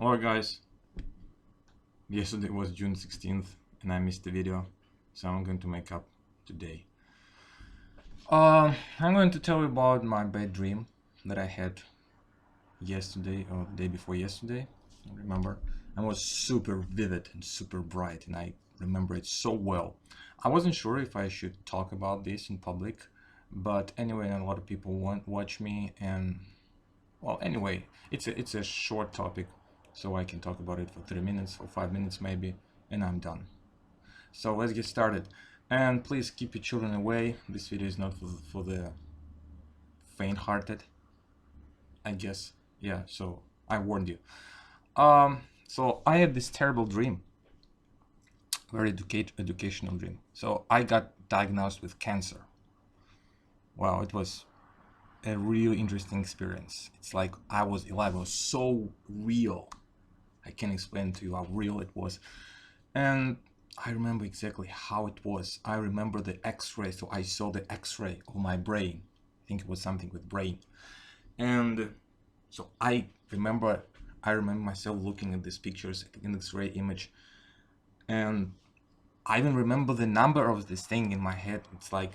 Hello guys, yesterday was June 16th and I missed the video, so I'm going to make up today. I'm going to tell you about my bad dream that I had yesterday or the day before yesterday, I remember. And it was super vivid and super bright and I remember it so well. I wasn't sure if I should talk about this in public, but anyway, a lot of people watch me and well, anyway, it's a short topic, so I can talk about it for 3 minutes or 5 minutes maybe, and I'm done. So let's get started. And please keep your children away. This video is not for the faint-hearted, I guess. Yeah, so I warned you. So I had this terrible dream, very educational dream. So I got diagnosed with cancer. Wow, it was a really interesting experience. It's like I was alive. It was so real. I can't explain to you how real it was. And I remember exactly how it was. I remember the x-ray, so I saw the x-ray of my brain. I think it was something with brain. And so I remember myself looking at these pictures in x-ray image. And I even remember the number of this thing in my head. It's like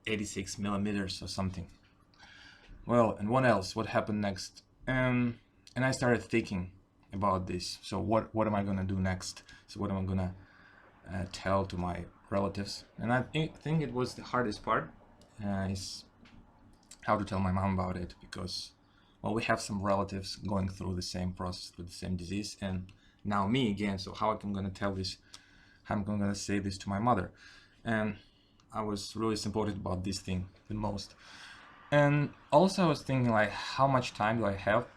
86 millimeters or something. Well, and what else? What happened next? And I started thinking about this. So what am I gonna do next? So what am I gonna tell to my relatives? And I think it was the hardest part is how to tell my mom about it, because well, we have some relatives going through the same process with the same disease, and now me again. So how am I gonna tell this? How am I gonna say this to my mother? And I was really supported about this thing the most. And also I was thinking, like, how much time do I have?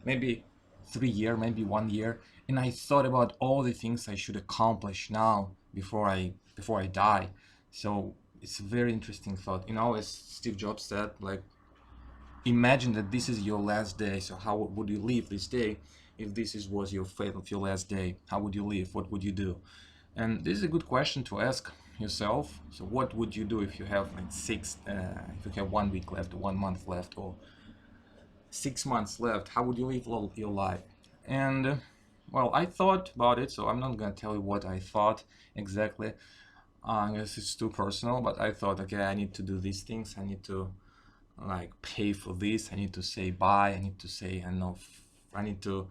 Maybe 3 years, maybe 1 year. And I thought about all the things I should accomplish now before I die. So it's a very interesting thought. You know, as Steve Jobs said, like, imagine that this is your last day. So how would you live this day? If was your fate of your last day, how would you live? What would you do? And this is a good question to ask yourself. So what would you do if you have like if you have 1 week left or 1 month left or 6 months left? How would you live your life? And well, I thought about it, so I'm not gonna tell you what I thought exactly. I guess it's too personal, but I thought, okay, I need to do these things. I need to like pay for this. I need to say bye. I need to say I need to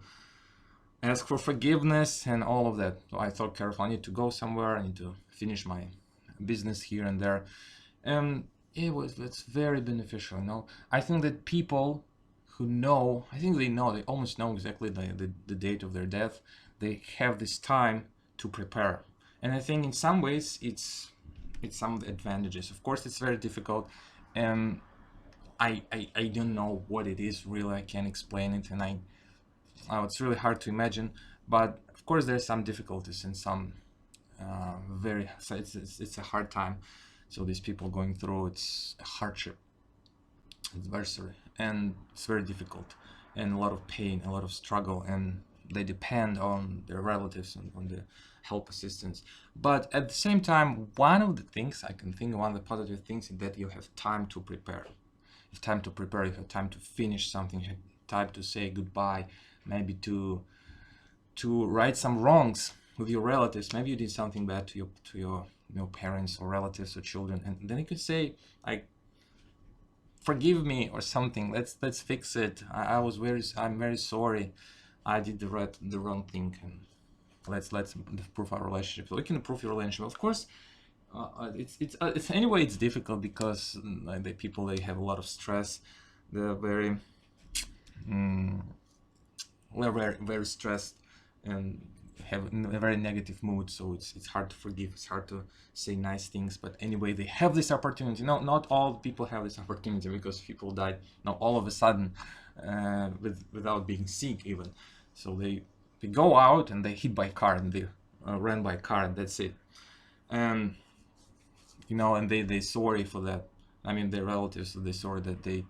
ask for forgiveness and all of that. So I thought, careful, I need to go somewhere. I need to finish my business here and there. And it's very beneficial, you know. I think that people who know, I think they know, they almost know exactly the date of their death. They have this time to prepare. And I think in some ways it's some of the advantages. Of course, it's very difficult. And I don't know what it is really. I can't explain it, and it's really hard to imagine. But of course, there's some difficulties and some so it's a hard time. So these people going through, it's a hardship, adversary, and it's very difficult, and a lot of pain, a lot of struggle, and they depend on their relatives and on the help assistance. But at the same time, one of the things I can think, one of the positive things is that you have time to prepare. You have time to prepare, you have time to finish something, you have time to say goodbye, maybe to right some wrongs with your relatives. Maybe you did something bad to your parents or relatives or children, and then you could say, like, forgive me or something. Let's fix it. I'm very sorry. I did the wrong thing, and let's improve our relationship. So we can improve your relationship. Of course, it's anyway. It's difficult because the people, they have a lot of stress. They're very stressed and have a very negative mood, so it's hard to forgive, it's hard to say nice things. But anyway, they have this opportunity. No, not all people have this opportunity, because people died now all of a sudden, without being sick even. So they go out and they hit by car, and they ran by car, and that's it. And you know, and they sorry for that. I mean, their relatives, they sorry that they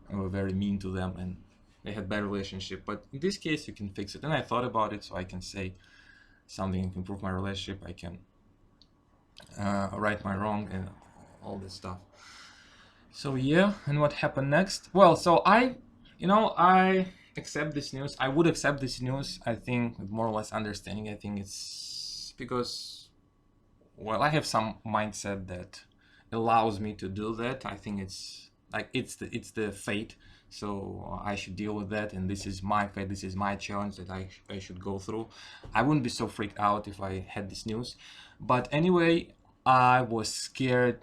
were very mean to them and they had bad relationship. But in this case, you can fix it. And I thought about it, so I can say something to improve my relationship. I can right my wrong and all this stuff. So yeah, and what happened next? Well, so I accept this news. I would accept this news, I think, with more or less understanding. I think it's because, well, I have some mindset that allows me to do that. I think it's like it's the fate, so I should deal with that, and this is my fate, this is my challenge that I should go through. I wouldn't be so freaked out if I had this news, but anyway, I was scared.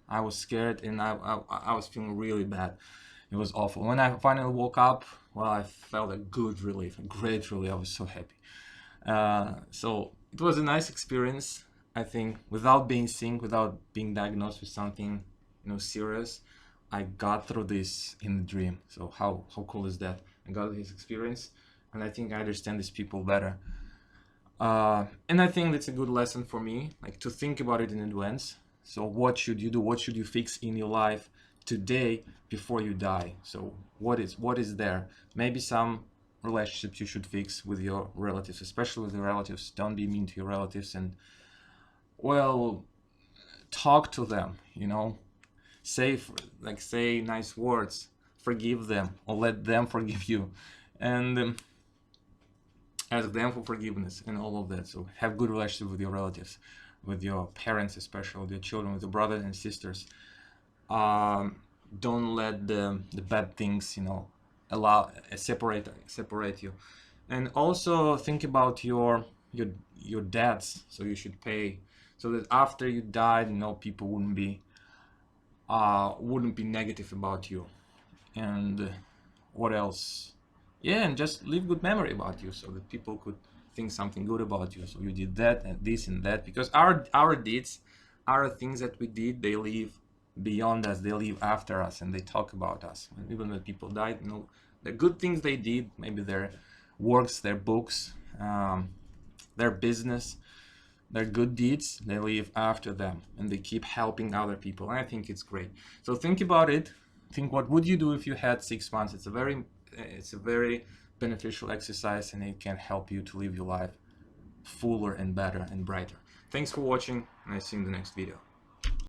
And I was feeling really bad. It was awful. When I finally woke up, well, I felt a good relief, a great relief. I was so happy. So it was a nice experience, I think. Without being sick, without being diagnosed with something, serious, I got through this in the dream. So how cool is that? I got this experience, and I think I understand these people better. And I think that's a good lesson for me, like to think about it in advance. So what should you do? What should you fix in your life today before you die? So what is there? Maybe some relationships you should fix with your relatives, especially with your relatives. Don't be mean to your relatives, and well, talk to them. Say nice words, forgive them, or let them forgive you, and ask them for forgiveness and all of that. So have good relationship with your relatives, with your parents, especially with your children, with your brothers and sisters. Don't let the bad things, allow separate you. And also think about your debts. So you should pay, so that after you died, people wouldn't be negative about you. And what else? Yeah, and just leave good memory about you, so that people could think something good about you. So you did that and this and that, because our deeds, our things that we did, they live beyond us, they live after us, and they talk about us. And even when people died, the good things they did, maybe their works, their books, their business, their good deeds, they live after them, and they keep helping other people. And I think it's great. So think about it. Think, what would you do if you had 6 months? It's a very beneficial exercise, and it can help you to live your life fuller and better and brighter. Thanks for watching, and I see you in the next video.